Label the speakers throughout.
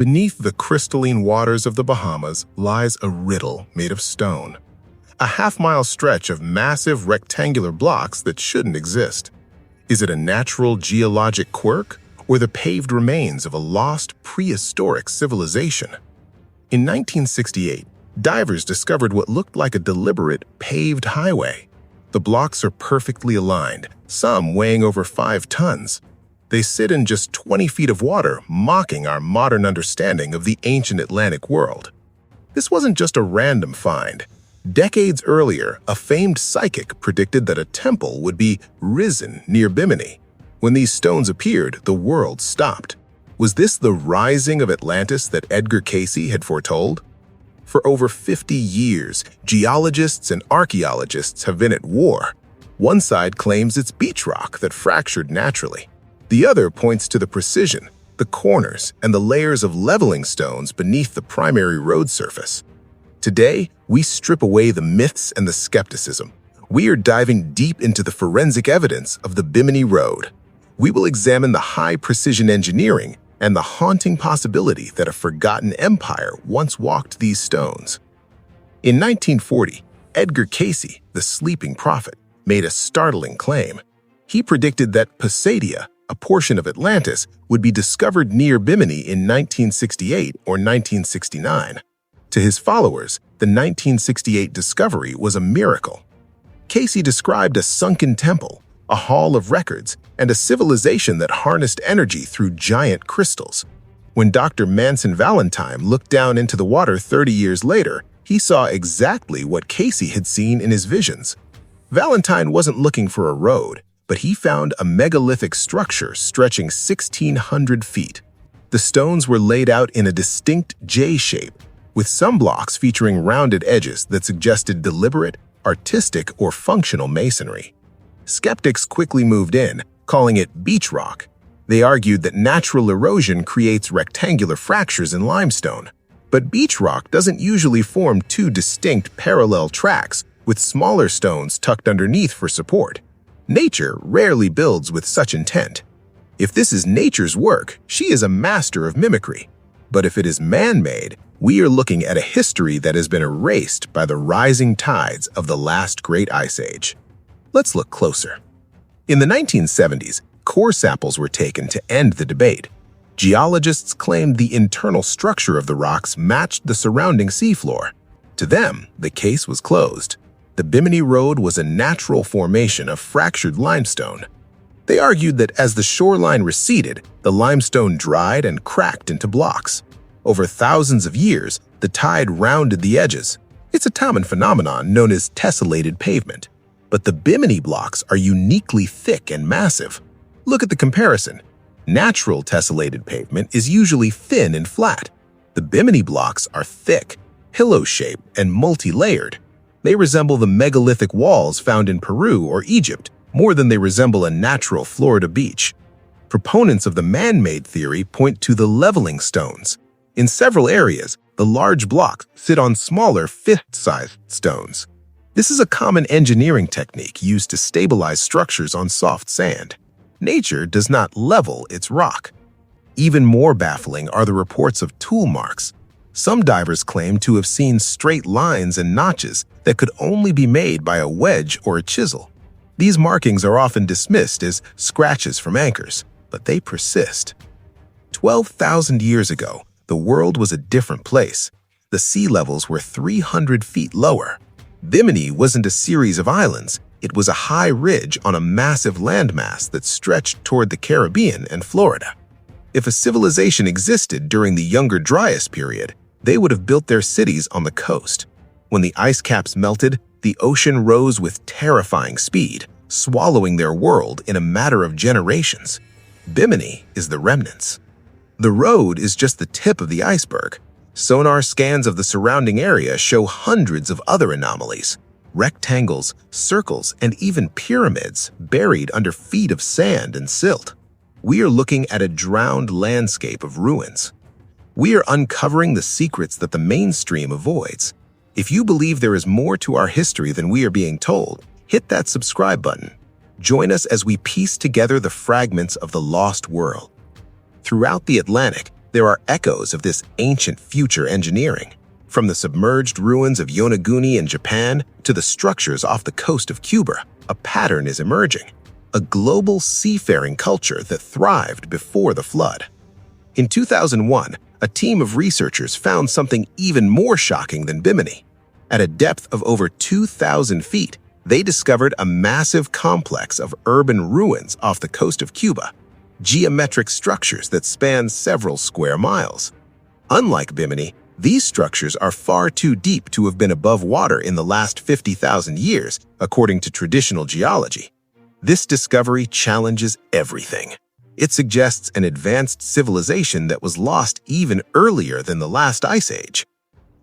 Speaker 1: Beneath the crystalline waters of the Bahamas lies a riddle made of stone. A half-mile stretch of massive rectangular blocks that shouldn't exist. Is it a natural geologic quirk or the paved remains of a lost prehistoric civilization? In 1968, divers discovered what looked like a deliberate paved highway. The blocks are perfectly aligned, some weighing over 5 tons. They sit in just 20 feet of water, mocking our modern understanding of the ancient Atlantic world. This wasn't just a random find. Decades earlier, a famed psychic predicted that a temple would be risen near Bimini. When these stones appeared, the world stopped. Was this the rising of Atlantis that Edgar Cayce had foretold? For over 50 years, geologists and archaeologists have been at war. One side claims it's beachrock that fractured naturally. The other points to the precision, the corners, and the layers of leveling stones beneath the primary road surface. Today, we strip away the myths and the skepticism. We are diving deep into the forensic evidence of the Bimini Road. We will examine the high-precision engineering and the haunting possibility that a forgotten empire once walked these stones. In 1940, Edgar Cayce, the sleeping prophet, made a startling claim. He predicted that Poseidia, a portion of Atlantis, would be discovered near Bimini in 1968 or 1969. To his followers, the 1968 discovery was a miracle. Cayce described a sunken temple, a hall of records, and a civilization that harnessed energy through giant crystals. When Dr. Manson Valentine looked down into the water 30 years later, he saw exactly what Cayce had seen in his visions. Valentine wasn't looking for a road, but he found a megalithic structure stretching 1,600 feet. The stones were laid out in a distinct J shape, with some blocks featuring rounded edges that suggested deliberate, artistic, or functional masonry. Skeptics quickly moved in, calling it beachrock. They argued that natural erosion creates rectangular fractures in limestone. But beachrock doesn't usually form two distinct parallel tracks with smaller stones tucked underneath for support. Nature rarely builds with such intent. If this is nature's work, she is a master of mimicry. But if it is man-made, we are looking at a history that has been erased by the rising tides of the last great ice age. Let's look closer. In the 1970s, core samples were taken to end the debate. Geologists claimed the internal structure of the rocks matched the surrounding seafloor. To them, the case was closed. The Bimini Road was a natural formation of fractured limestone. They argued that as the shoreline receded, the limestone dried and cracked into blocks. Over thousands of years, the tide rounded the edges. It's a common phenomenon known as tessellated pavement. But the Bimini blocks are uniquely thick and massive. Look at the comparison. Natural tessellated pavement is usually thin and flat. The Bimini blocks are thick, pillow-shaped, and multi-layered. They resemble the megalithic walls found in Peru or Egypt more than they resemble a natural Florida beach. Proponents of the man-made theory point to the leveling stones. In several areas, the large blocks sit on smaller fist-sized stones. This is a common engineering technique used to stabilize structures on soft sand. Nature does not level its rock. Even more baffling are the reports of tool marks. Some divers claim to have seen straight lines and notches that could only be made by a wedge or a chisel. These markings are often dismissed as scratches from anchors, but they persist. 12,000 years ago, the world was a different place. The sea levels were 300 feet lower. Bimini wasn't a series of islands. It was a high ridge on a massive landmass that stretched toward the Caribbean and Florida. If a civilization existed during the Younger Dryas period, they would have built their cities on the coast. When the ice caps melted, the ocean rose with terrifying speed, swallowing their world in a matter of generations. Bimini is the remnants. The road is just the tip of the iceberg. Sonar scans of the surrounding area show hundreds of other anomalies. Rectangles, circles, and even pyramids buried under feet of sand and silt. We are looking at a drowned landscape of ruins. We are uncovering the secrets that the mainstream avoids. If you believe there is more to our history than we are being told, hit that subscribe button. Join us as we piece together the fragments of the lost world. Throughout the Atlantic, There are echoes of this ancient future engineering. From the submerged ruins of Yonaguni in Japan to the structures off the coast of Cuba, a pattern is emerging. A global seafaring culture that thrived before the flood. In 2001, a team of researchers found something even more shocking than Bimini. At a depth of over 2,000 feet, they discovered a massive complex of urban ruins off the coast of Cuba, geometric structures that span several square miles. Unlike Bimini, these structures are far too deep to have been above water in the last 50,000 years, according to traditional geology. This discovery challenges everything. It suggests an advanced civilization that was lost even earlier than the last ice age.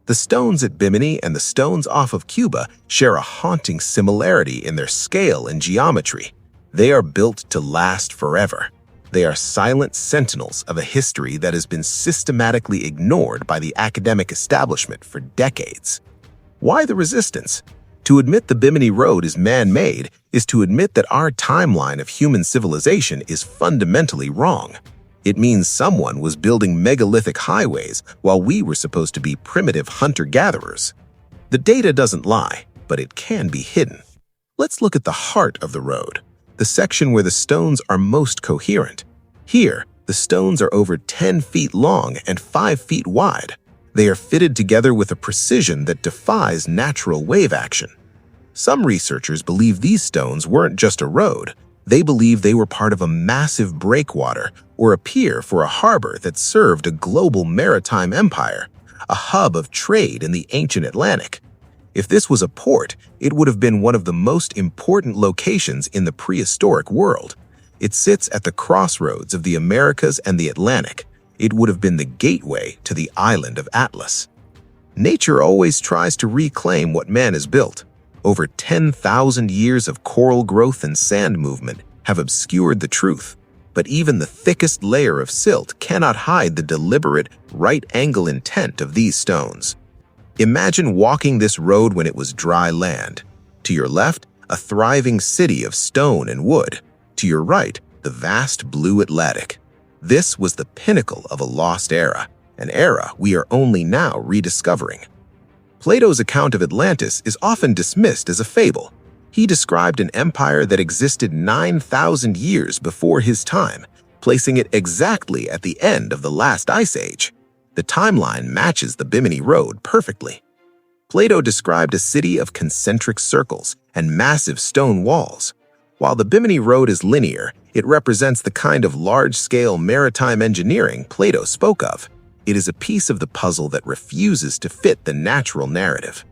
Speaker 1: The stones at Bimini and the stones off of Cuba share a haunting similarity in their scale and geometry. They are built to last forever. They are silent sentinels of a history that has been systematically ignored by the academic establishment for decades. Why the resistance? To admit the Bimini Road is man-made is to admit that our timeline of human civilization is fundamentally wrong. It means someone was building megalithic highways while we were supposed to be primitive hunter-gatherers. The data doesn't lie, but it can be hidden. Let's look at the heart of the road, the section where the stones are most coherent. Here, the stones are over 10 feet long and 5 feet wide. They are fitted together with a precision that defies natural wave action. Some researchers believe these stones weren't just a road. They believe they were part of a massive breakwater or a pier for a harbor that served a global maritime empire, a hub of trade in the ancient Atlantic. If this was a port, it would have been one of the most important locations in the prehistoric world. It sits at the crossroads of the Americas and the Atlantic. It would have been the gateway to the island of Atlas. Nature always tries to reclaim what man has built. Over 10,000 years of coral growth and sand movement have obscured the truth, but even the thickest layer of silt cannot hide the deliberate, right-angle intent of these stones. Imagine walking this road when it was dry land. To your left, a thriving city of stone and wood. To your right, the vast blue Atlantic. This was the pinnacle of a lost era, an era we are only now rediscovering. Plato's account of Atlantis is often dismissed as a fable. He described an empire that existed 9,000 years before his time, placing it exactly at the end of the last ice age. The timeline matches the Bimini Road perfectly. Plato described a city of concentric circles and massive stone walls. While the Bimini Road is linear, it represents the kind of large-scale maritime engineering Plato spoke of. It is a piece of the puzzle that refuses to fit the natural narrative.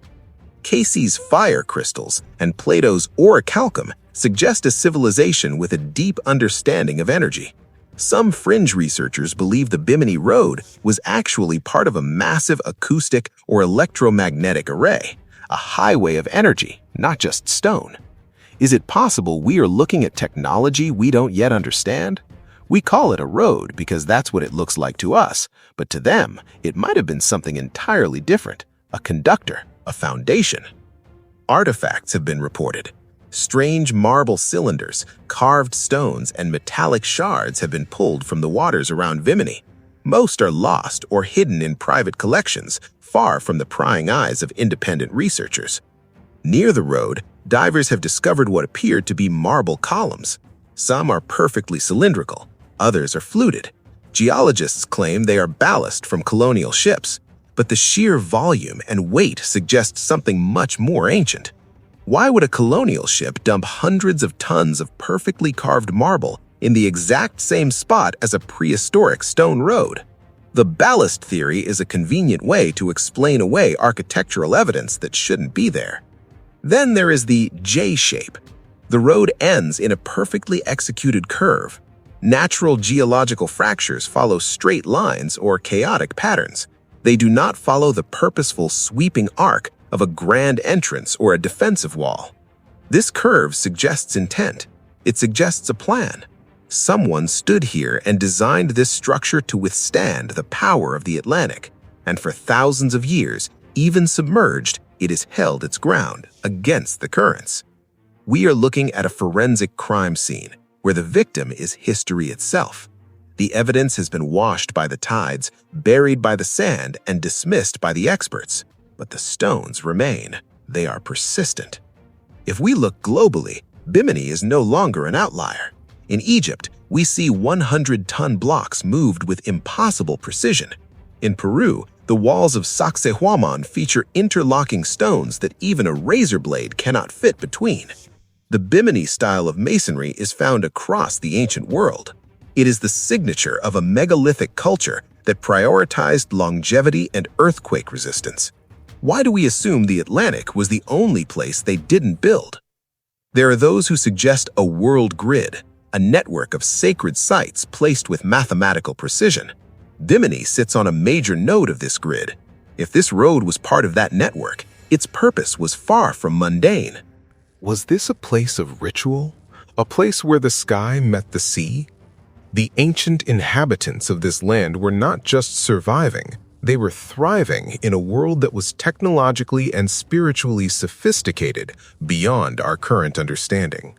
Speaker 1: Cayce's fire crystals and Plato's orichalcum suggest a civilization with a deep understanding of energy. Some fringe researchers believe the Bimini Road was actually part of a massive acoustic or electromagnetic array, a highway of energy, not just stone. Is it possible we are looking at technology we don't yet understand? We call it a road because that's what it looks like to us, but to them, it might have been something entirely different, a conductor, a foundation. Artifacts have been reported. Strange marble cylinders, carved stones, and metallic shards have been pulled from the waters around Bimini. Most are lost or hidden in private collections, far from the prying eyes of independent researchers. Near the road, divers have discovered what appeared to be marble columns. Some are perfectly cylindrical, others are fluted. Geologists claim they are ballast from colonial ships, but the sheer volume and weight suggest something much more ancient. Why would a colonial ship dump hundreds of tons of perfectly carved marble in the exact same spot as a prehistoric stone road? The ballast theory is a convenient way to explain away architectural evidence that shouldn't be there. Then there is the J shape. The road ends in a perfectly executed curve. Natural geological fractures follow straight lines or chaotic patterns. They do not follow the purposeful sweeping arc of a grand entrance or a defensive wall. This curve suggests intent. It suggests a plan. Someone stood here and designed this structure to withstand the power of the Atlantic, and for thousands of years, even submerged, it has held its ground against the currents. We are looking at a forensic crime scene where the victim is history itself. The evidence has been washed by the tides, buried by the sand, and dismissed by the experts. But the stones remain. They are persistent. If we look globally, Bimini is no longer an outlier. In Egypt, we see 100-ton blocks moved with impossible precision. In Peru, the walls of Sacsayhuaman feature interlocking stones that even a razor blade cannot fit between. The Bimini style of masonry is found across the ancient world. It is the signature of a megalithic culture that prioritized longevity and earthquake resistance. Why do we assume the Atlantic was the only place they didn't build? There are those who suggest a world grid, a network of sacred sites placed with mathematical precision. Bimini sits on a major node of this grid. If this road was part of that network, its purpose was far from mundane. Was this a place of ritual? A place where the sky met the sea? The ancient inhabitants of this land were not just surviving, they were thriving in a world that was technologically and spiritually sophisticated beyond our current understanding.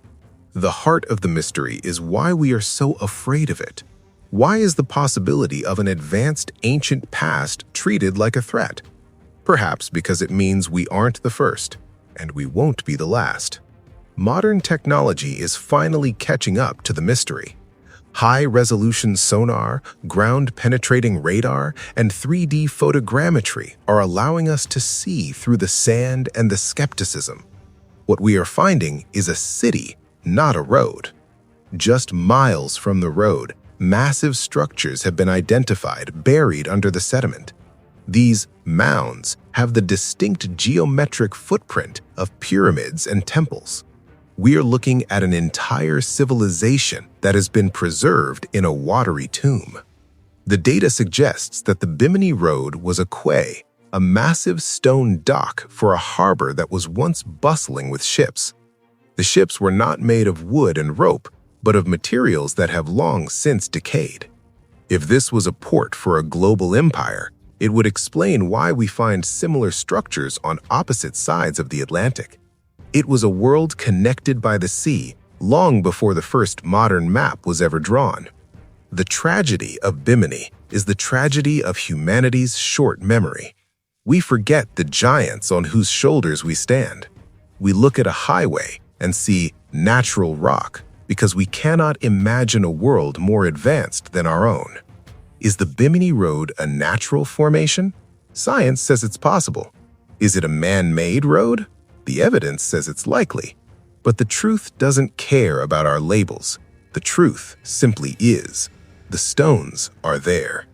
Speaker 1: The heart of the mystery is why we are so afraid of it. Why is the possibility of an advanced ancient past treated like a threat? Perhaps because it means we aren't the first, and we won't be the last. Modern technology is finally catching up to the mystery. High-resolution sonar, ground-penetrating radar, and 3D photogrammetry are allowing us to see through the sand and the skepticism. What we are finding is a city, not a road. Just miles from the road, massive structures have been identified buried under the sediment. These mounds have the distinct geometric footprint of pyramids and temples. We are looking at an entire civilization that has been preserved in a watery tomb. The data suggests that the Bimini Road was a quay, a massive stone dock for a harbor that was once bustling with ships. The ships were not made of wood and rope, but of materials that have long since decayed. If this was a port for a global empire, it would explain why we find similar structures on opposite sides of the Atlantic. It was a world connected by the sea long before the first modern map was ever drawn. The tragedy of Bimini is the tragedy of humanity's short memory. We forget the giants on whose shoulders we stand. We look at a highway and see natural rock because we cannot imagine a world more advanced than our own. Is the Bimini Road a natural formation? Science says it's possible. Is it a man-made road? The evidence says it's likely. But the truth doesn't care about our labels. The truth simply is. The stones are there.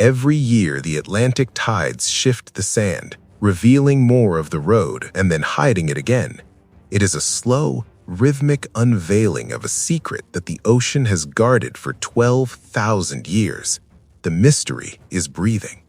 Speaker 1: Every year, the Atlantic tides shift the sand, revealing more of the road and then hiding it again. It is a slow, rhythmic unveiling of a secret that the ocean has guarded for 12,000 years. The mystery is breathing.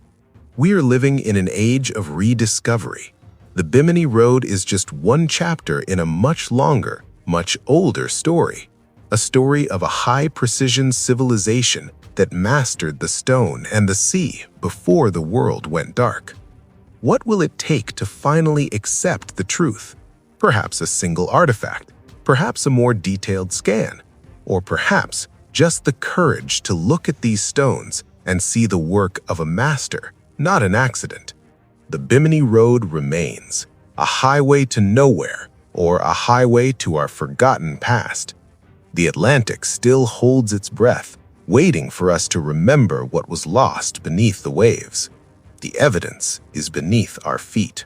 Speaker 1: We are living in an age of rediscovery. The Bimini Road is just one chapter in a much longer, much older story. A story of a high-precision civilization that mastered the stone and the sea before the world went dark. What will it take to finally accept the truth? Perhaps a single artifact, perhaps a more detailed scan, or perhaps just the courage to look at these stones and see the work of a master, not an accident. The Bimini Road remains, a highway to nowhere or a highway to our forgotten past. The Atlantic still holds its breath, waiting for us to remember what was lost beneath the waves. The evidence is beneath our feet.